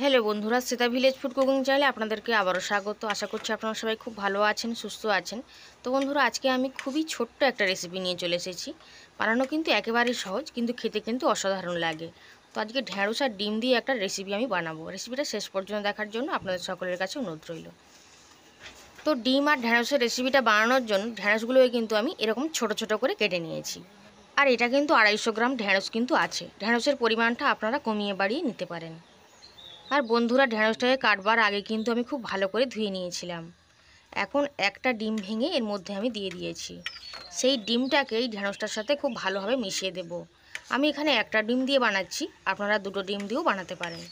Hello বন্ধুরা, Sita village food cooking চ্যানেলে আপনাদেরকে আবারও স্বাগত। আশা করছি আপনারা সবাই খুব ভালো আছেন, সুস্থ আছেন। তো বন্ধুরা, আজকে আমি খুবই ছোট্ট একটা রেসিপি নিয়ে চলে এসেছি। বানানো কিন্তু একেবারেই সহজ, কিন্তু খেতে কিন্তু অসাধারণ লাগে। তো আজকে ঢ্যাঁড়স আর ডিম দিয়ে একটা রেসিপি আমি বানাবো। রেসিপিটা শেষ পর্যন্ত দেখার জন্য আপনাদের সকলের কাছে অনুরোধ রইল। তো ডিম আর ঢ্যাঁড়সের রেসিপিটা বানানোর জন্য ঢ্যাঁড়সগুলোকে কিন্তু আমি এরকম ছোট ছোট করে কেটে নিয়েছি। আর এটা কিন্তু 250 গ্রাম ঢ্যাঁড়স কিন্তু আছে। ঢ্যাঁড়সের পরিমাণটা আপনারা কমিয়ে বাড়িয়ে নিতে পারেন। আর বন্ধুরা, ঢ্যাঁড়সটাকে কাটবার আগে কিন্তু আমি খুব ভালো করে ধুয়ে নিয়েছিলাম। এখন একটা ডিম ভেঙে এর মধ্যে আমি দিয়ে দিয়েছি। সেই ডিমটাকে এই ঢ্যাঁড়সটার সাথে খুব ভালোভাবে মিশিয়ে দেব। আমি এখানে একটা ডিম দিয়ে বানাচ্ছি, আপনারা দুটো ডিম দিয়েও বানাতে পারেন।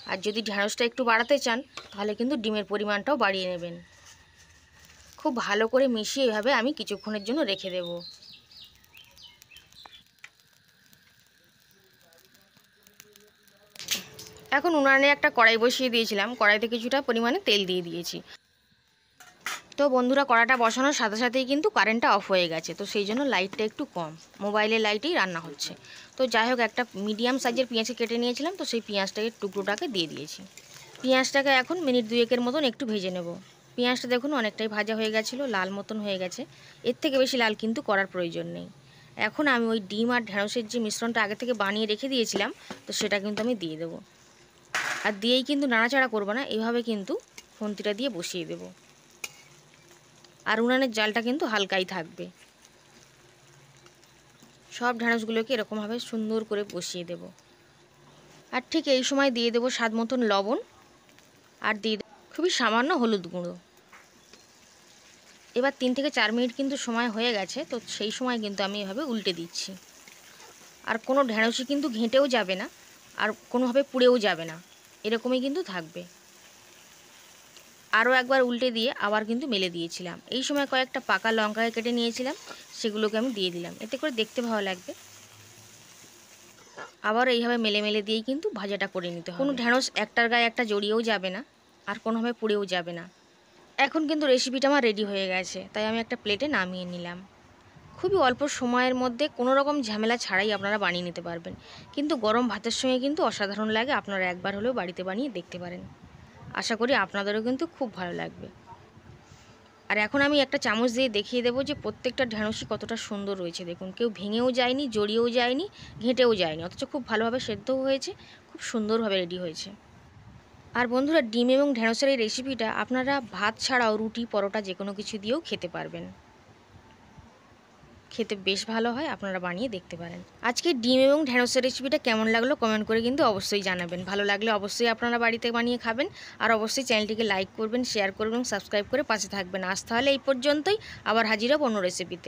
আর যদি ঢ্যাঁড়সটা একটু বাড়াতে চান তাহলে কিন্তু ডিমের পরিমাণটাও বাড়িয়ে নেবেন। খুব ভালো করে মিশিয়ে এভাবে আমি কিছুক্ষণের জন্য রেখে দেব। এখন উনানে একটা কড়াই বসিয়ে দিয়েছিলাম, কড়াইতে কিছুটা পরিমাণে তেল দিয়ে দিয়েছি। তো বন্ধুরা, কড়াটা বসানোর সাথে সাথেই কিন্তু কারেন্টটা অফ হয়ে গেছে। তো সেই জন্য লাইটটা একটু কম, মোবাইলের লাইটেই রান্না হচ্ছে। তো যাই হোক, একটা মিডিয়াম সাইজের পেঁয়াজ কেটে নিয়েছিলাম, তো সেই পেঁয়াজটাকে টুকরোটাকে দিয়ে দিয়েছি। পেঁয়াজটাকে এখন মিনিট দুয়েকের মতন একটু ভেজে নেব। পেঁয়াজটা দেখুন অনেকটাই ভাজা হয়ে গেছিলো, লাল মতন হয়ে গেছে। এর থেকে বেশি লাল কিন্তু করার প্রয়োজন নেই। এখন আমি ওই ডিম আর ঢ্যাঁড়সের যে মিশ্রণটা আগে থেকে বানিয়ে রেখে দিয়েছিলাম, তো সেটা কিন্তু আমি দিয়ে দেবো। আর দিয়েই কিন্তু নাড়াচাড়া করবো না, এইভাবে কিন্তু খুন্তিটা দিয়ে বসিয়ে দেবো। আর উনানের জালটা কিন্তু হালকাই থাকবে। সব ঢ্যাঁড়সগুলোকে এরকমভাবে সুন্দর করে বসিয়ে দেব। আর ঠিক এই সময় দিয়ে দেবো স্বাদ মতন লবণ, আর দিয়ে খুবই সামান্য হলুদ গুঁড়ো। এবার 3 থেকে 4 মিনিট কিন্তু সময় হয়ে গেছে। তো সেই সময় কিন্তু আমি এভাবে উল্টে দিচ্ছি। আর কোনো ঢ্যাঁড়সই কিন্তু ঘেঁটেও যাবে না, আর কোনোভাবে পুড়েও যাবে না, এরকমই কিন্তু থাকবে। আরও একবার উল্টে দিয়ে আবার কিন্তু মেলে দিয়েছিলাম। এই সময় কয়েকটা পাকা লঙ্কাকে কেটে নিয়েছিলাম, সেগুলোকে আমি দিয়ে দিলাম, এতে করে দেখতে ভালো লাগবে। আবার এইভাবে মেলে মেলে দিয়েই কিন্তু ভাজাটা করে নিতে হবে। কোনো ঢ্যাঁড়স একটার গায়ে একটা জড়িয়েও যাবে না, আর কোনোভাবে পুড়েও যাবে না। এখন কিন্তু রেসিপিটা আমার রেডি হয়ে গেছে, তাই আমি একটা প্লেটে নামিয়ে নিলাম। খুবই অল্প সময়ের মধ্যে কোনো রকম ঝামেলা ছাড়াই আপনারা বানিয়ে নিতে পারবেন। কিন্তু গরম ভাতের সঙ্গে কিন্তু অসাধারণ লাগে। আপনারা একবার হলেও বাড়িতে বানিয়ে দেখতে পারেন। আশা করি আপনাদেরও কিন্তু খুব ভালো লাগবে। আর এখন আমি একটা চামচ দিয়ে দেখিয়ে দেবো যে প্রত্যেকটা ঢ্যাঁড়সই কতটা সুন্দর রয়েছে। দেখুন, কেউ ভেঙেও যায়নি, জড়িয়েও যায়নি, ঘেঁটেও যায়নি, অথচ খুব ভালোভাবে সেদ্ধও হয়েছে, খুব সুন্দরভাবে রেডি হয়েছে। আর বন্ধুরা, ডিম এবং ঢ্যাঁড়সের এই রেসিপিটা আপনারা ভাত ছাড়াও রুটি, পরোটা যে কোনো কিছু দিয়েও খেতে পারবেন। খেতে বেশ ভালো হয়, আপনারা বানিয়ে দেখতে পারেন। আজকে ডিম এবং ঢ্যাঁড়সের রেসিপিটা কেমন লাগলো কমেন্ট করে কিন্তু অবশ্যই জানাবেন। ভালো লাগলে অবশ্যই আপনারা বাড়িতে বানিয়ে খাবেন। আর অবশ্যই চ্যানেলটিকে লাইক করবেন, শেয়ার করবেন, সাবস্ক্রাইব করে পাশে থাকবেন। আজ তাহলে এই পর্যন্তই, আবার হাজির হব অন্য রেসিপিতে।